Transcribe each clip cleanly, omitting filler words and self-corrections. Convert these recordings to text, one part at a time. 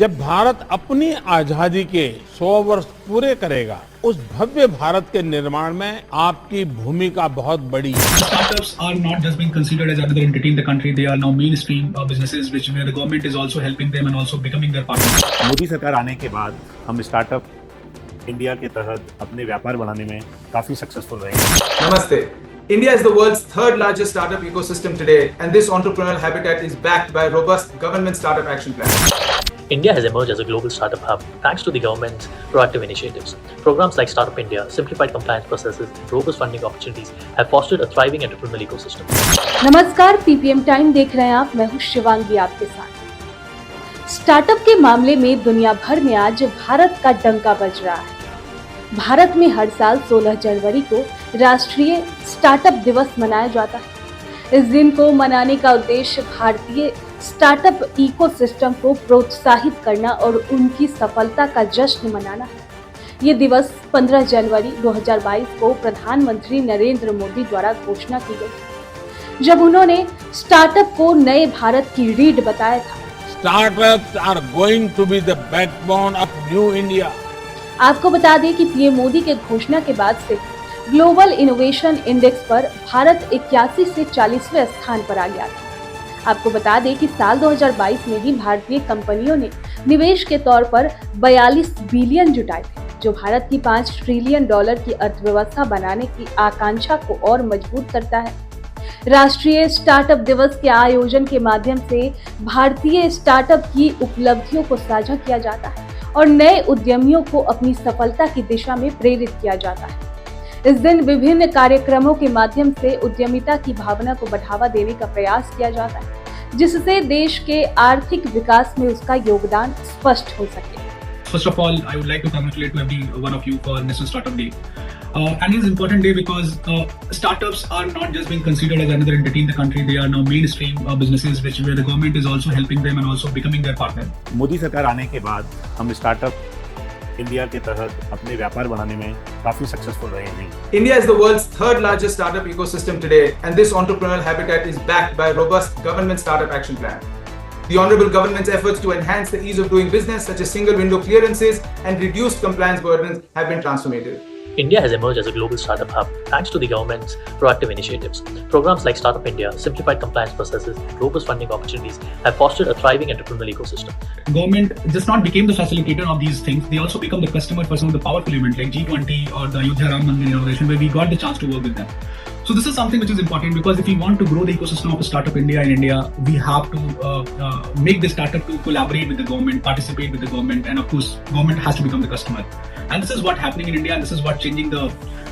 जब भारत अपनी आजादी के 100 वर्ष पूरे करेगा, उस भव्य भारत के निर्माण में आपकी भूमिका बहुत बड़ी है। Startups are not just being considered as another entity in the country; they are now mainstream businesses, where the government is also helping them and also becoming their partner. Modi सरकार आने के बाद हम स्टार्टअप इंडिया के तहत अपने व्यापार बढ़ाने में काफी सक्सेसफुल रहे हैं। Namaste. India is the world's third largest startup ecosystem today, and this entrepreneurial habitat is backed by a robust government startup action plan. India has emerged as a global startup hub thanks to the government's proactive initiatives. Programs like Startup India, simplified compliance processes, and robust funding opportunities have fostered a thriving entrepreneurial ecosystem. नमस्कार, ppm time देख रहे हैं आप। मैं हूं शिवांगी आपके साथ। Startup के मामले में दुनिया भर में आज भारत का डंका बज रहा है। भारत में हर साल 16 जनवरी को राष्ट्रीय स्टार्टअप दिवस मनाया जाता है। इस दिन को मनाने का उद्देश्य भारतीय स्टार्टअप इकोसिस्टम को प्रोत्साहित करना और उनकी सफलता का जश्न मनाना है। ये दिवस 15 जनवरी 2022 को प्रधानमंत्री नरेंद्र मोदी द्वारा घोषणा की गई, जब उन्होंने स्टार्टअप को नए भारत की रीढ़ बताया था। Startups are going to be the backbone of new India. आपको बता दें कि पीएम मोदी के घोषणा के बाद से ग्लोबल इनोवेशन इंडेक्स पर भारत 81 से 40वें स्थान पर आ गया था। आपको बता दें कि साल 2022 में ही भारतीय कंपनियों ने निवेश के तौर पर 42 बिलियन जुटाए थे, जो भारत की $5 ट्रिलियन की अर्थव्यवस्था बनाने की आकांक्षा को और मजबूत करता है। राष्ट्रीय स्टार्टअप दिवस के आयोजन के माध्यम से भारतीय स्टार्टअप की उपलब्धियों को साझा किया जाता है और नए उद्यमियों को अपनी सफलता की दिशा में प्रेरित किया जाता है। इस दिन विभिन्न कार्यक्रमों के माध्यम से उद्यमिता की भावना को बढ़ावा देने का प्रयास किया जाता है, जिससे देश के आर्थिक विकास में उसका योगदान स्पष्ट हो सके। First of all, I would like to congratulate every one of you for National Startup Day. And it's an important day because startups are not just being considered as another entity in the country; they are now mainstream businesses, where the government is also helping them and also becoming their partner. Modi सरकार आने के बाद हम startup India के तहत अपने व्यापार बढ़ाने में काफी सक्सेसफुल रहे हैं। India is the world's third largest startup ecosystem today, and this entrepreneurial habitat is backed by a robust government startup action plan. The Honorable Government's efforts to enhance the ease of doing business, such as single window clearances and reduced compliance burdens, have been transformative. India has emerged as a global startup hub thanks to the government's proactive initiatives. Programs like Startup India, simplified compliance processes, and robust funding opportunities have fostered a thriving entrepreneurial ecosystem. Government just not became the facilitator of these things; they also become the customer for some of the powerful events like G20 or the Ayodhya Ram Mandir inauguration, where we got the chance to work with them. So this is something which is important because if we want to grow the ecosystem of Startup India in India, we have to make the startup to collaborate with the government, participate with the government, and of course, government has to become the customer. And this is what happening in India, and this is what changing the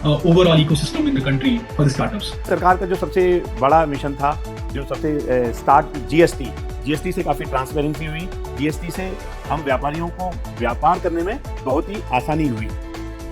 overall ecosystem in the country for the startups. सरकार का जो सबसे बड़ा mission था, जो सबसे start GST से काफी ट्रांसपेरेंसी हुई। जीएसटी से हम व्यापारियों को व्यापार करने में बहुत ही आसानी हुई।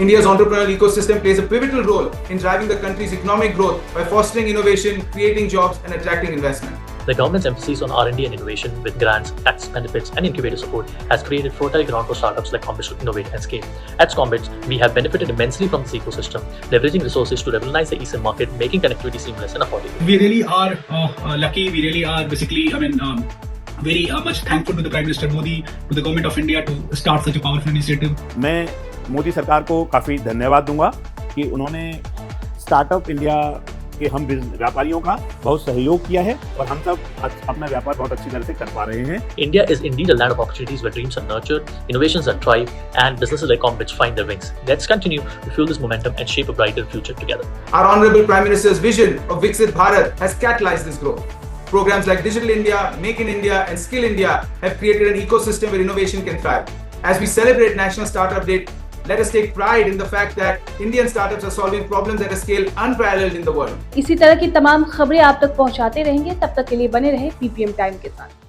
India's entrepreneurial ecosystem plays a pivotal role in driving the country's economic growth by fostering innovation, creating jobs, and attracting investment. The government's emphasis on R&D and innovation with grants, tax benefits, and incubator support has created fertile ground for startups like Scombits to innovate and scale. At Scombits, we have benefited immensely from this ecosystem, leveraging resources to revolutionize the eSIM market, making connectivity seamless and affordable. We really are lucky. We really are basically, very much thankful to the Prime Minister Modi, to the Government of India to start such a powerful initiative. मैं मोदी सरकार को काफी धन्यवाद दूंगा कि उन्होंने startup India के हम व्यापारियों का बहुत सहयोग किया है और हम सब अपना व्यापार बहुत अच्छी तरह से कर पा रहे हैं। India is indeed a land of opportunities where dreams are nurtured, innovations that thrive, and businesses like Scombits find their wings. Let's continue to fuel this momentum and shape a brighter future together. Our Honorable Prime Minister's vision of Viksit Bharat has catalyzed this growth. Programs like Digital India, Make in India, and Skill India have created an ecosystem where innovation can thrive. As we celebrate National Startup Day, let us take pride in the fact that Indian startups are solving problems at a scale unparalleled in the world. इसी तरह की तमाम खबरें आप तक पहुंचाते रहेंगे। तब तक के लिए बने रहे पीपीएम टाइम के साथ।